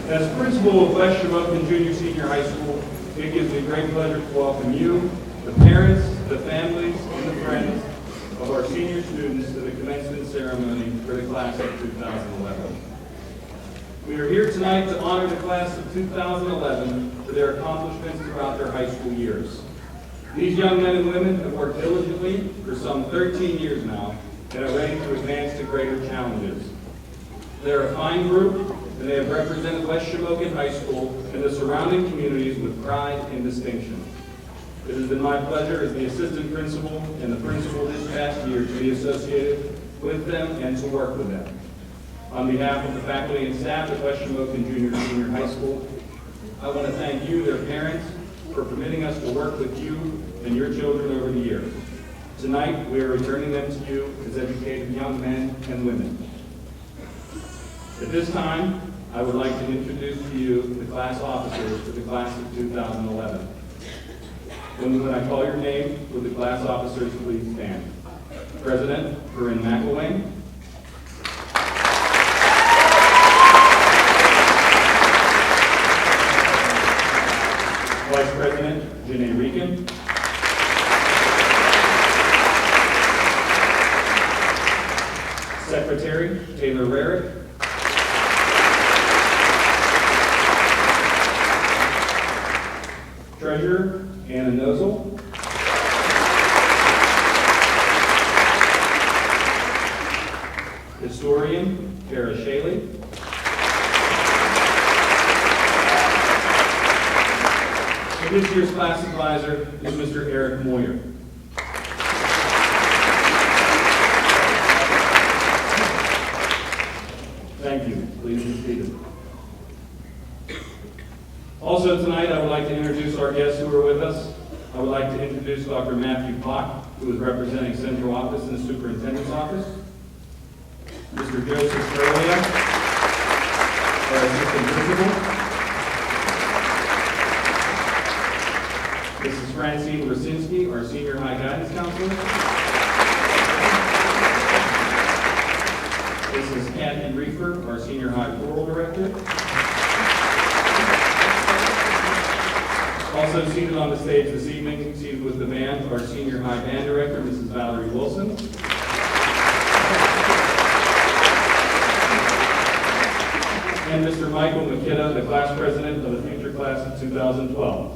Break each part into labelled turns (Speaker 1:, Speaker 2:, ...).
Speaker 1: As principal of West Shamokin Junior Senior High School, it gives me great pleasure to welcome you, the parents, the families, and the friends of our senior students to the commencement ceremony for the class of 2011. We are here tonight to honor the class of 2011 for their accomplishments throughout their high school years. These young men and women have worked diligently for some 13 years now and are ready to advance to greater challenges. They're a fine group, and they have represented West Shamokin High School and the surrounding communities with pride and distinction. It has been my pleasure as the assistant principal and the principal this past year to be associated with them and to work with them. On behalf of the faculty and staff at West Shamokin Junior Senior High School, I want to thank you, their parents, for permitting us to work with you and your children over the years. Tonight, we are returning them to you as educated young men and women. At this time, I would like to introduce to you the class officers for the class of 2011. When I call your name, would the class officers please stand? President Corinne McElwain. Vice President Janae Regan. Secretary Taylor Rarick. Treasurer Anna Nozel. Historian Kara Shaley. And this year's class advisor is Mr. Eric Moyer. Thank you. Please be seated. Also tonight, I would like to introduce our guests who are with us. I would like to introduce Dr. Matthew Pock, who is representing Central Office and the Superintendent's Office. Mr. Joseph Sterlia, our Assistant Principal. Mrs. Francine Rosinski, our Senior High Guidance Counselor. Mrs. Kathy Reefer, our Senior High Floral Director. Also seated on the stage this evening, seated with the band, our Senior High Band Director, Mrs. Valerie Wilson. And Mr. Michael McKitta, the class president of the future class of 2012.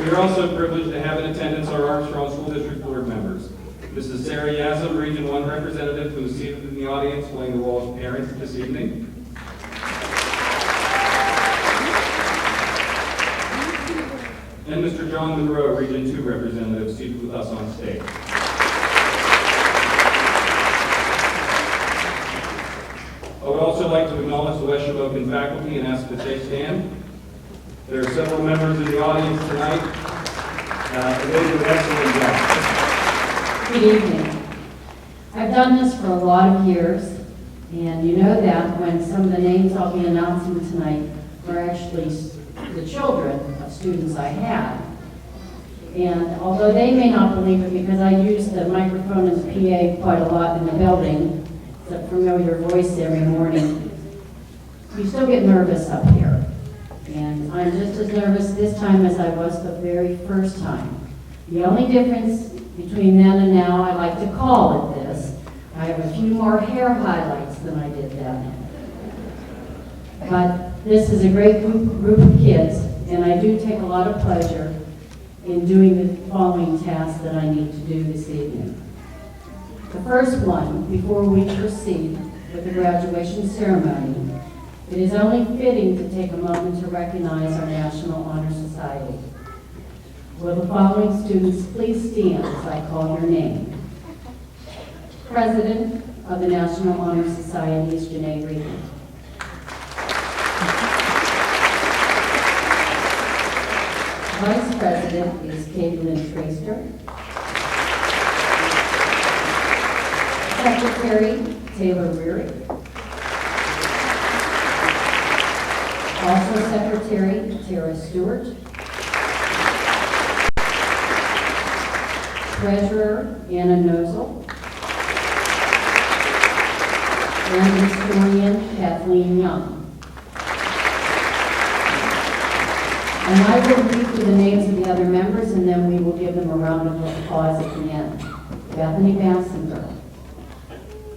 Speaker 1: We are also privileged to have in attendance our Armstrong School District board members. Mrs. Sarah Yazim, Region 1 representative, who is seated in the audience playing the role of parent this evening. And Mr. John Monroe, Region 2 representative, seated with us on stage. I would also like to acknowledge the West Shamokin faculty and ask that they stand. There are several members in the audience tonight, and they do an excellent job.
Speaker 2: Good evening. I've done this for a lot of years, and you know that when some of the names I'll be announcing tonight are actually the children of students I had. And although they may not believe it because I use the microphone and the PA quite a lot in the building, it's a familiar voice every morning, you still get nervous up here. And I'm just as nervous this time as I was the very first time. The only difference between then and now, I like to call it this, I have a few more hair highlights than I did then. But this is a great group of kids, and I do take a lot of pleasure in doing the following tasks that I need to do this evening. The first one, before we proceed with the graduation ceremony, it is only fitting to take a moment to recognize our National Honor Society. Will the following students please stand as I call your name? President of the National Honor Society is Janae Regan. Vice President is Caitlin Traster. Secretary Taylor Rearick. Also Secretary Tara Stewart. Treasurer Anna Nozel. and historian Kathleen Young. And I will read through the names of the other members, and then we will give them a round of applause at the end. Bethany Bansenberg,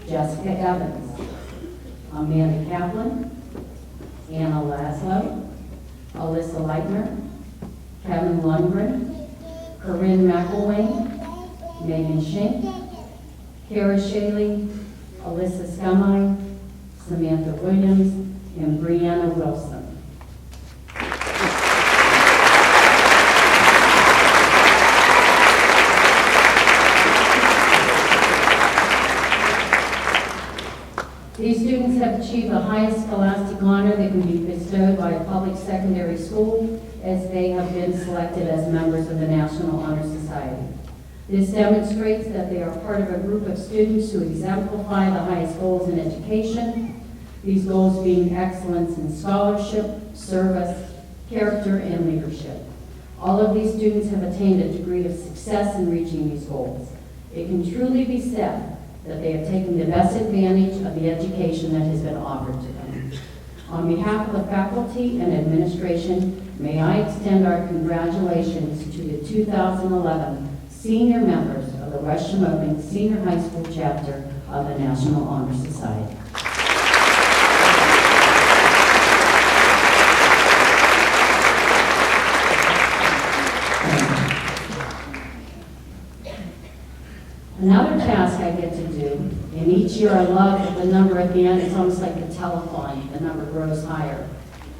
Speaker 2: Jessica Evans, Amanda Kaplan, Anna Laszlo, Alyssa Leitner, Kevin Lundgren, Corinne McElwain, Megan Schenk, Kara Shaley, Alyssa Scummine, Samantha Williams, and Brianna Wilson. These students have achieved the highest scholastic honor that can be bestowed by a public secondary school, as they have been selected as members of the National Honor Society. This demonstrates that they are part of a group of students who exemplify the highest goals in education, these goals being excellence in scholarship, service, character, and leadership. All of these students have attained a degree of success in reaching these goals. It can truly be said that they have taken the best advantage of the education that has been offered to them. On behalf of the faculty and administration, may I extend our congratulations to the 2011 senior members of the West Shamokin Senior High School chapter of the National Honor Society. Another task I get to do, and each year I love the number at the end, it's almost like the telethon, the number grows higher.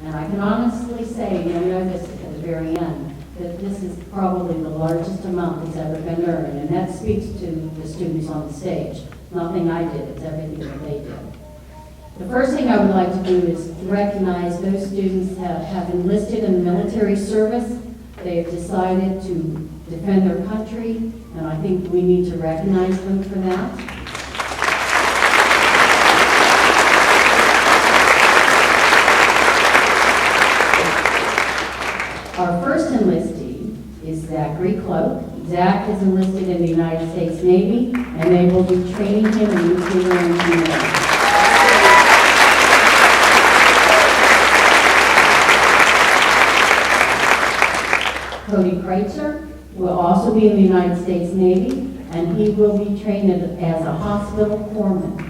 Speaker 2: And I can honestly say, and I know this at the very end, that this is probably the largest amount that's ever been earned, and that speaks to the students on the stage. Nothing I did, it's everything that they did. The first thing I would like to do is recognize those students that have enlisted in military service. They have decided to defend their country, and I think we need to recognize them for that. Our first enlistee is Zachary Cloak. Zach is enlisted in the United States Navy, and they will be training him in nuclear engineering. Cody Kreitzer will also be in the United States Navy, and he will be trained as a hospital foreman.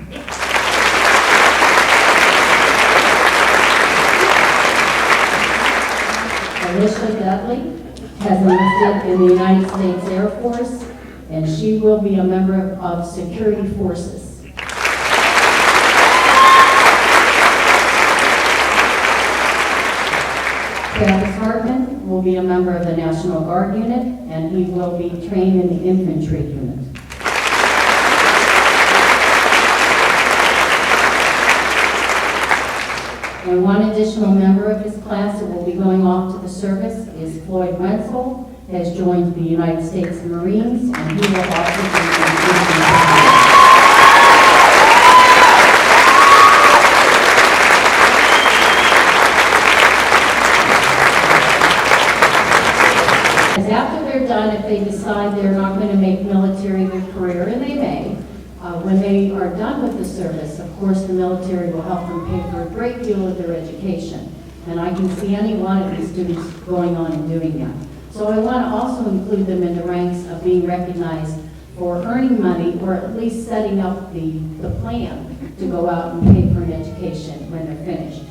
Speaker 2: Alicia Dudley has enlisted in the United States Air Force, and she will be a member of security forces. Travis Hartman will be a member of the National Guard unit, and he will be trained in the infantry unit. And one additional member of his class that will be going off to the service is Floyd Wenzel, has joined the United States Marines, and he will also be in the infantry. After they're done, if they decide they're not going to make military their career, and they may, when they are done with the service, of course, the military will help them pay for a great deal of their education. And I can see any one of these students going on and doing that. So I want to also include them in the ranks of being recognized for earning money, or at least setting up the plan to go out and pay for an education when they're finished.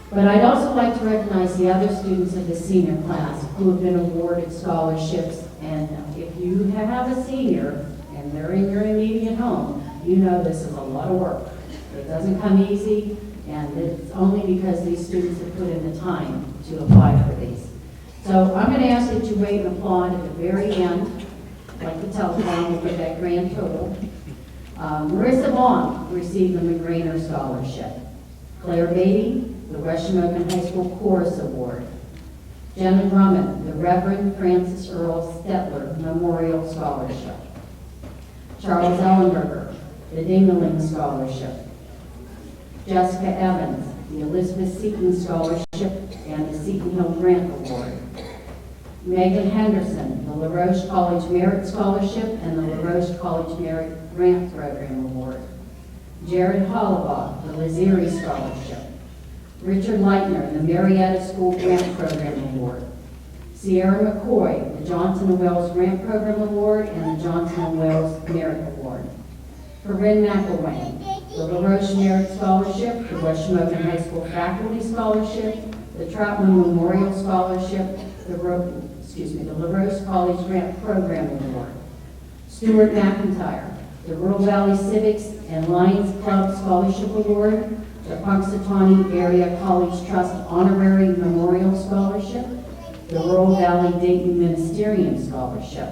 Speaker 2: But I'd also like to recognize the other students of the senior class who have been awarded scholarships. And if you have a senior and they're in your immediate home, you know this is a lot of work. It doesn't come easy, and it's only because these students have put in the time to apply for these. So I'm going to ask that you wait and applaud at the very end, like the telephone, we'll get that grand total. Marissa Vaughn received the McGrainer Scholarship. Claire Beatty, the West Shamokin High School Chorus Award. Jenna Drummond, the Reverend Francis Earl Stetler Memorial Scholarship. Charles Ellenberger, the Dingaling Scholarship. Jessica Evans, the Elizabeth Seton Scholarship and the Seton Hill Grant Award. Megan Henderson, the LaRoche College Merit Scholarship and the LaRoche College Merit Grant Program Award. Jared Hollabaugh, the Lazeri Scholarship. Richard Leitner, the Marietta School Grant Program Award. Sierra McCoy, the Johnson & Wales Grant Program Award and the Johnson & Wales Merit Award. Corinne McElwain, the LaRoche Merit Scholarship, the West Shamokin High School Faculty Scholarship, the Troutman Memorial Scholarship, the LaRoche College Grant Program Award. Stuart McIntyre, the Rural Valley Civics and Lions Club Scholarship Award, the Punxsutawney Area College Trust Honorary Memorial Scholarship, the Rural Valley Dayton Ministerium Scholarship.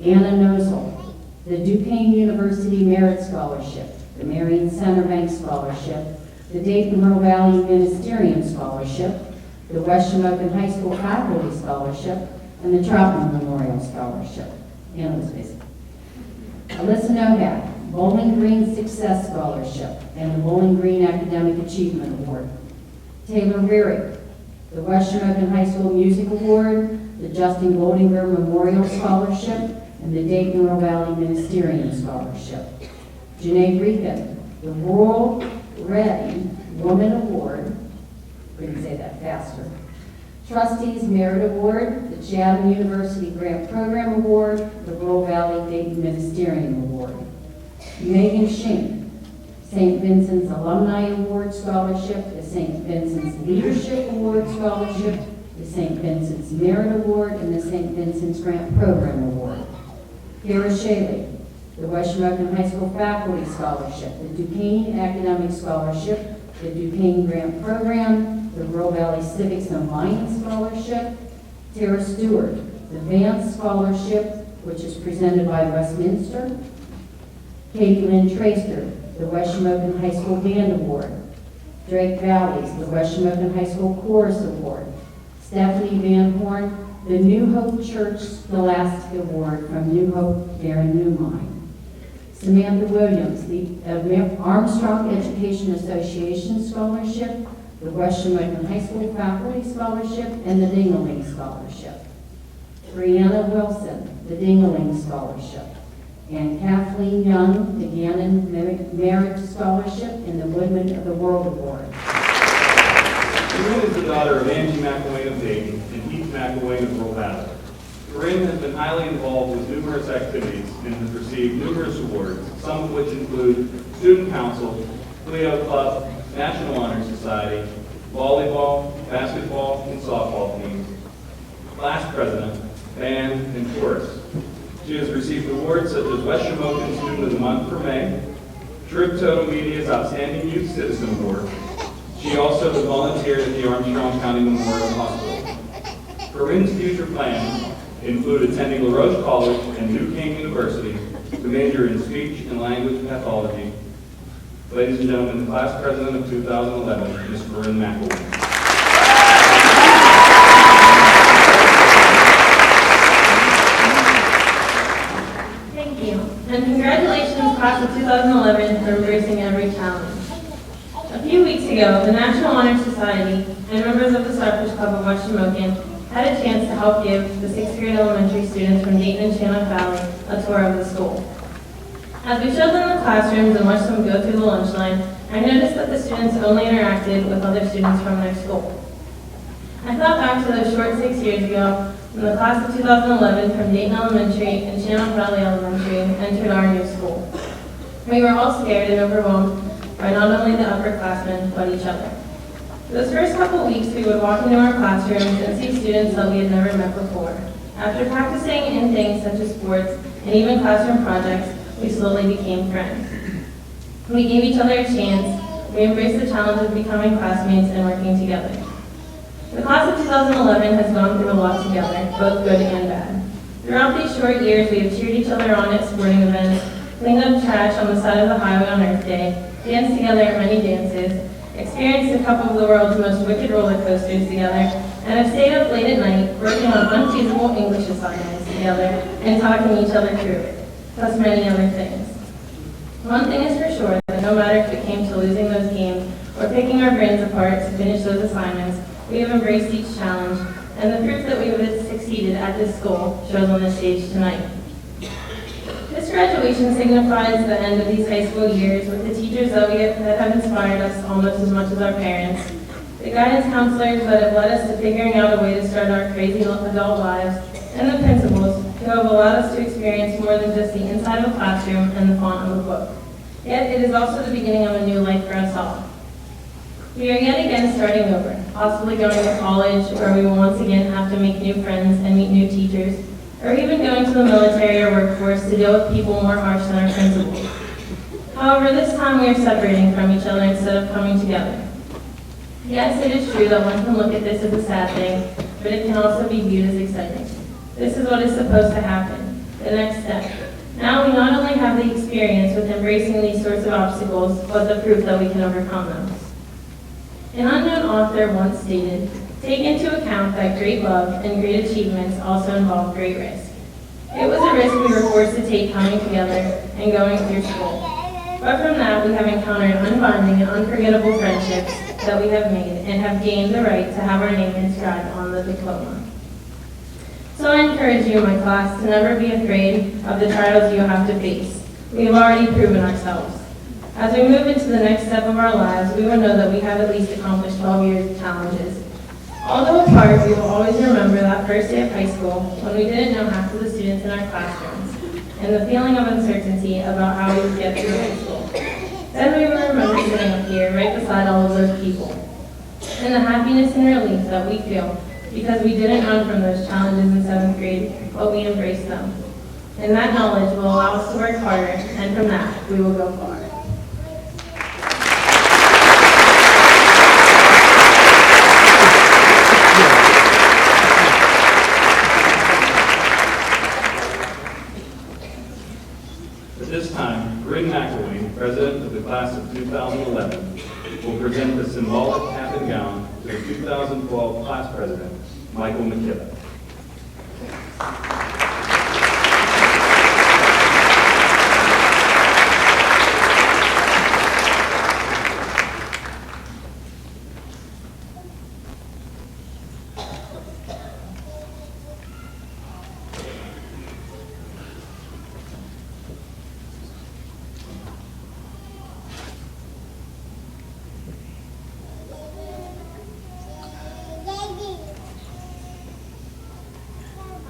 Speaker 2: Anna Nozel, the Duquesne University Merit Scholarship, the Marion Centerbank Scholarship, the Dayton Rural Valley Ministerium Scholarship, the West Shamokin High School Faculty Scholarship, and the Troutman Memorial Scholarship. Anna was busy. Alyssa Novak, Bowling Green Success Scholarship, and the Bowling Green Academic Achievement Award. Taylor Rearick, the West Shamokin High School Music Award, the Justin Goldinger Memorial Scholarship, and the Dayton Rural Valley Ministerium Scholarship. Janae Riefin, the Rural Ready Woman Award, couldn't say that faster. Trustees Merit Award, the Chatham University Grant Program Award, the Rural Valley Dayton Ministerium Award. Megan Shink, St. Vincent's Alumni Award Scholarship, the St. Vincent's Leadership Award Scholarship, the St. Vincent's Merit Award, and the St. Vincent's Grant Program Award. Kara Shaley, the West Shamokin High School Faculty Scholarship, the Duquesne Academic Scholarship, the Duquesne Grant Program, the Rural Valley Civics and Lions Scholarship. Tara Stewart, the Vance Scholarship, which is presented by Westminster. Katie Lynn Tracer, the West Shamokin High School Band Award. Drake Valleys, the West Shamokin High School Chorus Award. Stephanie Van Horn, the New Hope Church Scholastic Award from New Hope there in New Mine. Samantha Williams, the Armstrong Education Association Scholarship, the West Shamokin High School Faculty Scholarship, and the Dingaling Scholarship. Brianna Wilson, the Dingaling Scholarship. And Kathleen Young, the Gannon Merit Scholarship, and the Woodman of the World Award.
Speaker 1: Corinne is the daughter of Angie McElwain of Dayton and Heath McElwain of Rural Valley. Corinne has been highly involved with numerous activities and has received numerous awards, some of which include Student Council, Clio Club, National Honor Society, volleyball, basketball, and softball teams, class president, band, and chorus. She has received awards such as West Shamokin Student of the Month for May, Trip Total Media's Outstanding Youth Citizen Award. She also has volunteered at the Armstrong County Memorial Hospital. Corinne's future plans include attending LaRoche College and Duquesne University to major in speech and language pathology. Ladies and gentlemen, the class president of 2011, Ms. Corinne McElwain.
Speaker 3: Thank you, and congratulations, class of 2011, for embracing every challenge. A few weeks ago, the National Honor Society and members of the Starfish Club of West Shamokin had a chance to help give the 6th grade elementary students from Dayton and Shannon Valley a tour of the school. As we showed them the classrooms and watched them go through the lunch line, I noticed that the students only interacted with other students from their school. I thought back to those short 6 years ago when the class of 2011 from Dayton Elementary and Shannon Valley Elementary entered our new school. We were all scared and overwhelmed by not only the upperclassmen, but each other. Those first couple weeks, we would walk into our classrooms and see students that we had never met before. After practicing in things such as sports and even classroom projects, we slowly became friends. We gave each other a chance. We embraced the challenge of becoming classmates and working together. The class of 2011 has gone through a lot together, both good and bad. Throughout these short years, we have cheered each other on at sporting events, cleaned up trash on the side of the highway on Earth Day, danced together at many dances, experienced a couple of the world's most wicked roller coasters together, and have stayed up late at night working on unfeasible English assignments together and talking each other through it, plus many other things. One thing is for sure, that no matter if it came to losing those games or picking our brains apart to finish those assignments, we have embraced each challenge, and the proof that we have succeeded at this school shows on the stage tonight. This graduation Graduation signifies the end of these high school years with the teachers that have inspired us almost as much as our parents, the guidance counselors that have led us to figuring out a way to start our crazy adult lives, and the principals who have allowed us to experience more than just the inside of a classroom and the font of a book. Yet it is also the beginning of a new life for us all. We are yet again starting over, possibly going to college, where we will once again have to make new friends and meet new teachers, or even going to the military or workforce to deal with people more harsh than our principals. However, this time we are separating from each other instead of coming together. Yes, it is true that one can look at this as a sad thing, but it can also be viewed as exciting. This is what is supposed to happen, the next step. Now we not only have the experience with embracing these sorts of obstacles, but the proof that we can overcome them. An unknown author once stated, "Take into account that great love and great achievements also involve great risk." It was a risk we were forced to take coming together and going through school. But from that, we have encountered unbinding and unforgettable friendships that we have made and have gained the right to have our name inscribed on the diploma. So I encourage you, my class, to never be afraid of the trials you have to face. We have already proven ourselves. As we move into the next step of our lives, we will know that we have at least accomplished 12 years of challenges. Although apart, we will always remember that first day of high school when we didn't know half of the students in our classrooms, and the feeling of uncertainty about how we would get through high school. Then we will remember sitting up here right beside all of those people, and the happiness and relief that we feel because we didn't run from those challenges in 7th grade, but we embraced them. And that knowledge will allow us to work harder, and from that, we will go far.
Speaker 1: At this time, Bryn McElwain, president of the class of 2011, will present the symbolic cap and gown to the 2012 class president, Michael McKibben.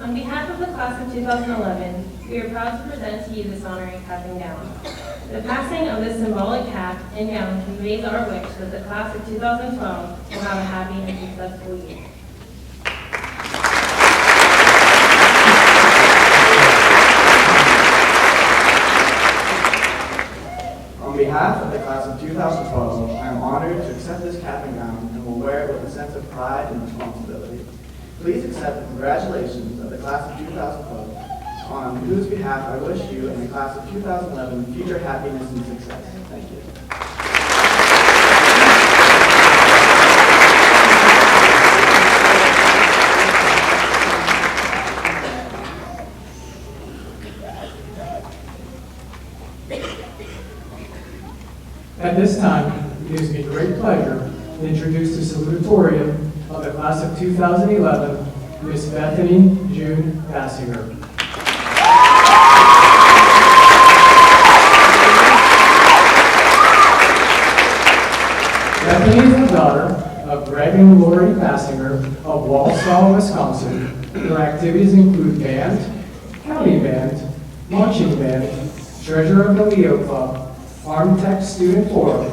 Speaker 3: On behalf of the class of 2011, we are proud to present to you this honoring cap and gown. The passing of this symbolic cap and gown conveys our wish that the class of 2012 will have a happy and successful year.
Speaker 4: On behalf of the class of 2012, I am honored to accept this cap and gown and will wear it with a sense of pride and responsibility. Please accept the congratulations of the class of 2012, on whose behalf I wish you and the class of 2011 future happiness and success. Thank you.
Speaker 5: At this time, it gives me great pleasure to introduce the salutatorian of the class of 2011, Miss Bethany June Bassinger. Bethany is the daughter of Greg and Lori Bassinger of Walsall, Wisconsin. Her activities include band, county band, marching band, treasurer of the Leo Club, Armed Tech Student Forum,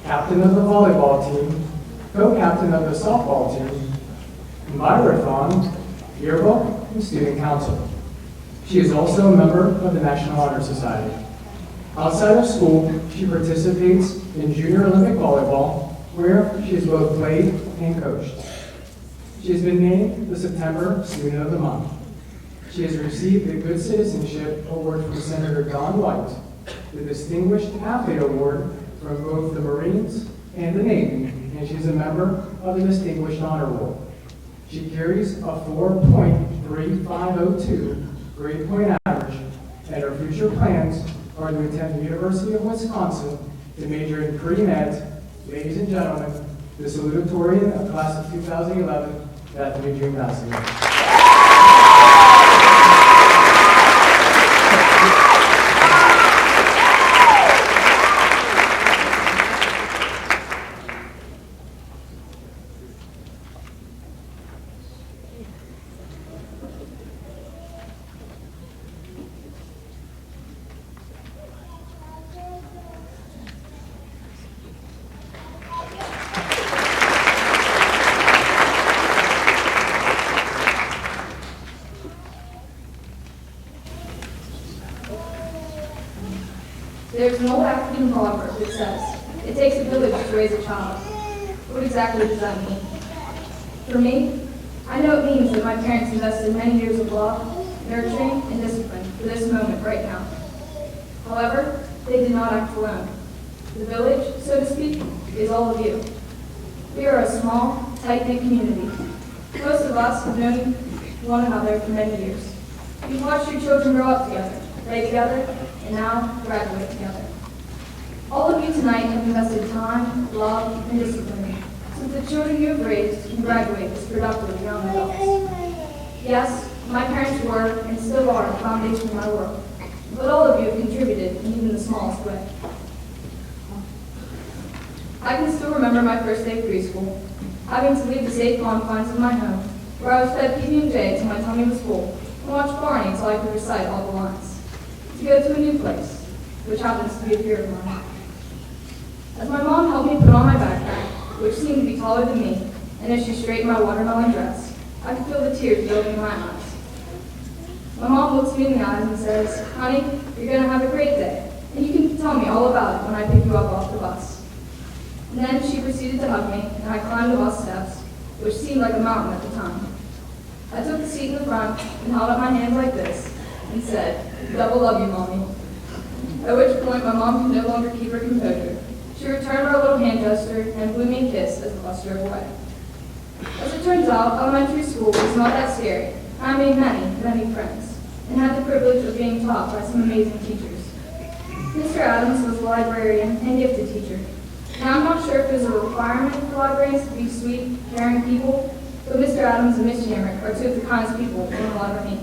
Speaker 5: captain of the volleyball team, co-captain of the softball team, Marathon, yearbook, and student council. She is also a member of the National Honor Society. Outside of school, she participates in Junior Olympic volleyball, where she has both played and coached. She has been named the September Student of the Month. She has received the Good Citizenship Award from Senator Don White, the Distinguished Athlete Award from both the Marines and the Navy, and she's a member of the Distinguished Honor Roll. She carries a 4.3502 grade point average, and her future plans are to attend the University of Wisconsin to major in pre-med. Ladies and gentlemen, the salutatorian of class of 2011, Bethany June Bassinger.
Speaker 6: proverb that says, "It takes a village to raise a child." What exactly does that mean? For me, I know it means that my parents invested many years of love, nurturing, and discipline for this moment right now. However, they did not act alone. The village, so to speak, is all of you. We are a small, tight-knit community. Most of us have known one another for many years. You've watched your children grow up together, play together, and now graduate together. All of you tonight have invested time, love, and discipline so that the children you have raised can graduate as productive young adults. Yes, my parents were and still are the foundation of my world, but all of you have contributed in even the smallest way. I can still remember my first day of preschool, having to leave the safe confines of my home, where I was fed PB&J till my tummy was full, and watch Barney until I could recite all the lines, to go to a new place, which happens to be a fear of mine. As my mom helped me put on my backpack, which seemed to be taller than me, and as she straightened my watermelon dress, I could feel the tears building in my eyes. My mom looks me in the eyes and says, "Honey, you're going to have a great day, and you can tell me all about it when I pick you up off the bus." And then she proceeded to hug me, and I climbed the bus steps, which seemed like a mountain at the time. I took the seat in the front and held up my hands like this and said, "Double love you, Mommy." At which point my mom could no longer keep her composure. She returned our little hand gesture and blew me a kiss as the bus drove away. As it turns out, elementary school was not that scary. I made many, many friends, and had the privilege of being taught by some amazing teachers. Mr. Adams was a librarian and gifted teacher. Now, I'm not sure if there's a requirement for librarians to be sweet, caring people, but Mr. Adams and Miss Jamrick are two of the kindest people one will ever meet.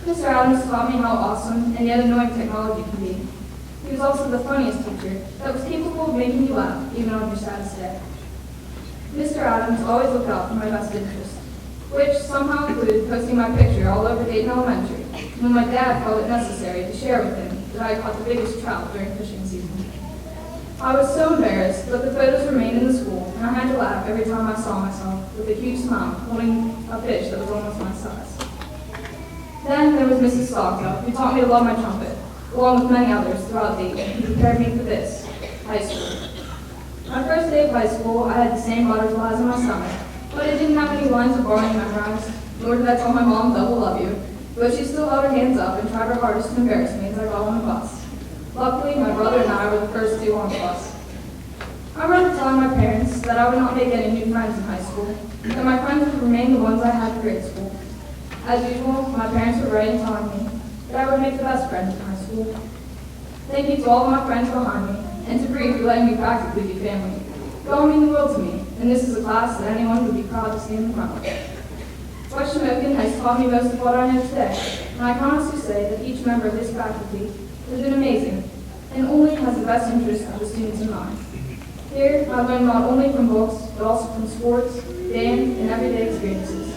Speaker 6: Mr. Adams taught me how awesome and yet annoying technology can be. He was also the funniest teacher that was capable of making you laugh, even on your saddest day. Mr. Adams always looked out for my best interest, which somehow included posting my picture all over Dayton Elementary, when my dad felt it necessary to share with him that I caught the biggest trout during fishing season. I was so embarrassed, but the photos remained in the school, and I had to laugh every time I saw myself with a huge smile holding a fish that was almost my size. Then there was Mrs. Stalker, who taught me to love my trumpet, along with many others throughout Dayton, who prepared me for this, high school. My first day of high school, I had the same butterflies in my stomach, but I didn't have any lines of Barney memorized, nor did I tell my mom double love you, but she still held her hands up and tried her hardest to embarrass me as I got on the bus. Luckily, my brother and I were the first two on the bus. I remember telling my parents that I would not make any new friends in high school, that my friends would remain the ones I had in grade school. As usual, my parents were right in telling me that I would make the best friends in high school. Thank you to all of my friends behind me, and to Bree for letting me practically be family. You all mean the world to me, and this is a class that anyone would be proud to stand in front of. West Shamokin has taught me most of what I know today, and I can honestly say that each member of this faculty has been amazing, and only has the best interest of the students in mind. Here, I learned not only from books, but also from sports, band, and everyday experiences.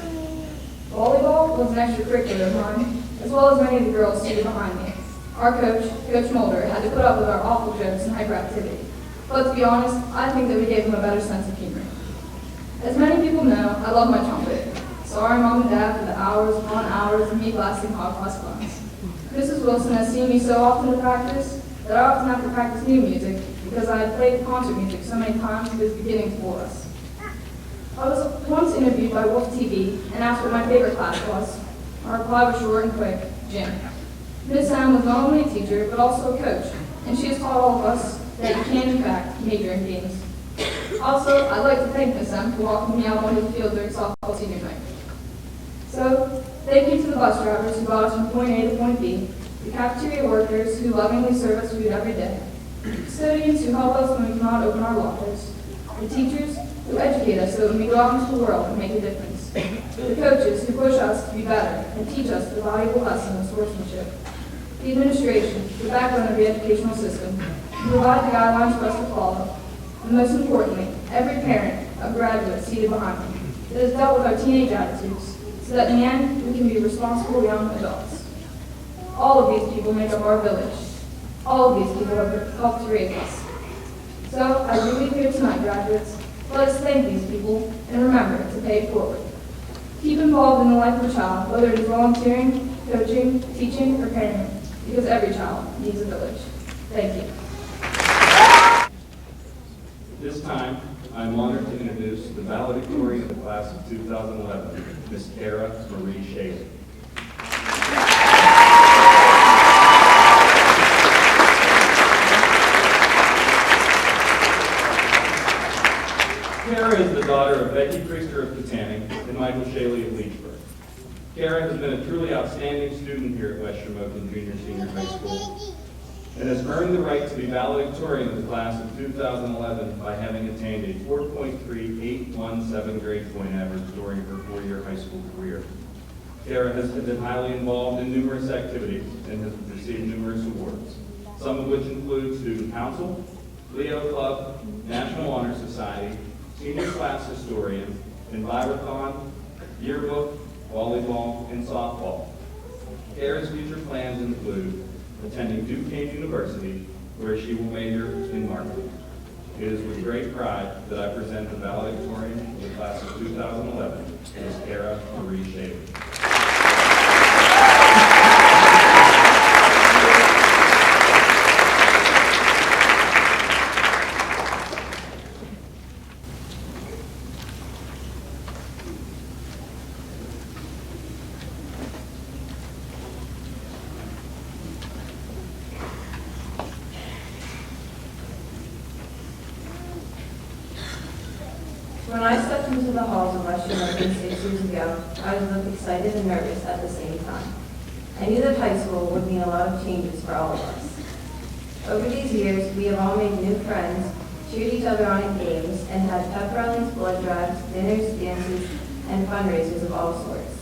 Speaker 6: Volleyball was an extracurricular of mine, as well as many of the girls seated behind me. Our coach, Coach Mulder, had to put up with our awful jokes and hyperactivity. But to be honest, I think that we gave him a better sense of humor. As many people know, I love my trumpet. Sorry, Mom and Dad, for the hours upon hours of me blasting hot cross buns. Mrs. Wilson has seen me so often to practice that I often have to practice new music because I had played concert music so many times it was beginning to bore us. I was once interviewed by WIUP-TV and asked what my favorite class was. My reply was short and quick: gym. Miss M was not only a teacher, but also a coach, and she has taught all of us that you can, in fact, major in games. Also, I'd like to thank Miss M for walking me out onto the field during softball senior night. So, thank you to the bus drivers who got us from point A to point B, the cafeteria workers who lovingly serve us food every day, custodians who help us when we cannot open our lockers, the teachers who educate us so that when we go out into the world and make a difference, the coaches who push us to be better and teach us the valuable lesson of sportsmanship, the administration, the backbone of the educational system, who provide the guidelines for us to follow, and most importantly, every parent of graduates seated behind me that has dealt with our teenage attitudes, so that in the end, we can be responsible young adults. All of these people make up our village. All of these people have helped to raise us. So, as we leave here tonight, graduates, let us thank these people and remember to pay it forward. Keep involved in the life of a child, whether it is volunteering, coaching, teaching, or parenting, because every child needs a village. Thank you.
Speaker 1: This time, I am honored to introduce the valedictorian of the class of 2011, Ms. Kara Marie Shaley. Kara is the daughter of Becky Priester of Katanning and Michael Shaley of Leechburg. Kara has been a truly outstanding student here at West Shamokin Junior Senior High School and has earned the right to be valedictorian of the class of 2011 by having attained a 4.3817 grade point average during her four-year high school career. Kara has been highly involved in numerous activities and has received numerous awards, some of which include Student Council, Leo Club, National Honor Society, Senior Class Historian, Envirothon, Yearbook, Volleyball, and Softball. Kara's future plans include attending Duquesne University, where she will major in marketing. It is with great pride that I present the valedictorian of the class of 2011, Ms. Kara Marie Shaley.
Speaker 3: When I stepped into the halls of West Shamokin 6 years ago, I was both excited and nervous at the same time. I knew that high school would mean a lot of changes for all of us. Over these years, we have all made new friends, cheered each other on in games, and had pep rallies, blood drives, dinners, dances, and fundraisers of all sorts.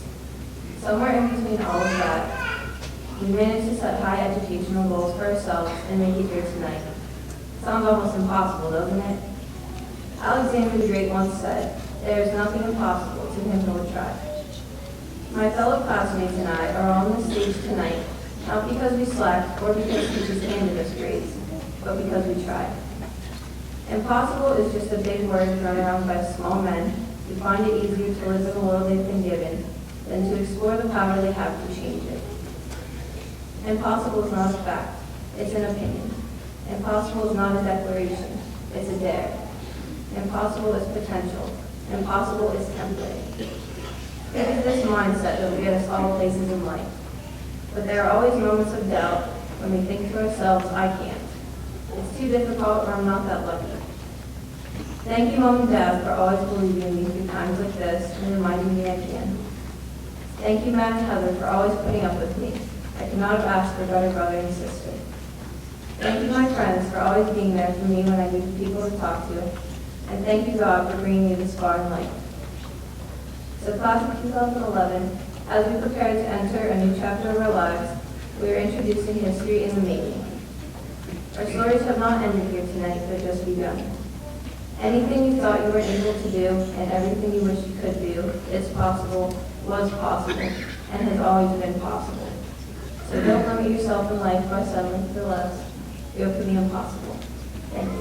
Speaker 3: Somewhere in between all of that, we managed to set high educational goals for ourselves and make it here tonight. Sounds almost impossible, doesn't it? Alexander the Great once said, "There is nothing impossible to him who will try." My fellow classmates and I are on this stage tonight, not because we slacked or because teachers handed us grades, but because we tried. Impossible is just a big word thrown around by small men who find it easier to live in the world they've been given than to explore the power they have to change it. Impossible is not a fact, it's an opinion. Impossible is not a declaration, it's a dare. Impossible is potential. Impossible is template. It is this mindset that will get us all places in life. But there are always moments of doubt when we think to ourselves, I can't. It's too difficult or I'm not that lucky. Thank you, Mom and Dad, for always believing in me through times like this and reminding me I can. Thank you, Matt and Heather, for always putting up with me. I could not have asked for a better brother and sister. Thank you, my friends, for always being there for me when I needed people to talk to. And thank you, God, for bringing me this far in life. So class of 2011, as we prepare to enter a new chapter of our lives, we are introducing history in the making. Our stories have not ended here tonight, but just begun. Anything you thought you were able to do and everything you wish you could do is possible, was possible, and has always been possible. So don't limit yourself in life by settling for less. Go for the impossible. Thank you.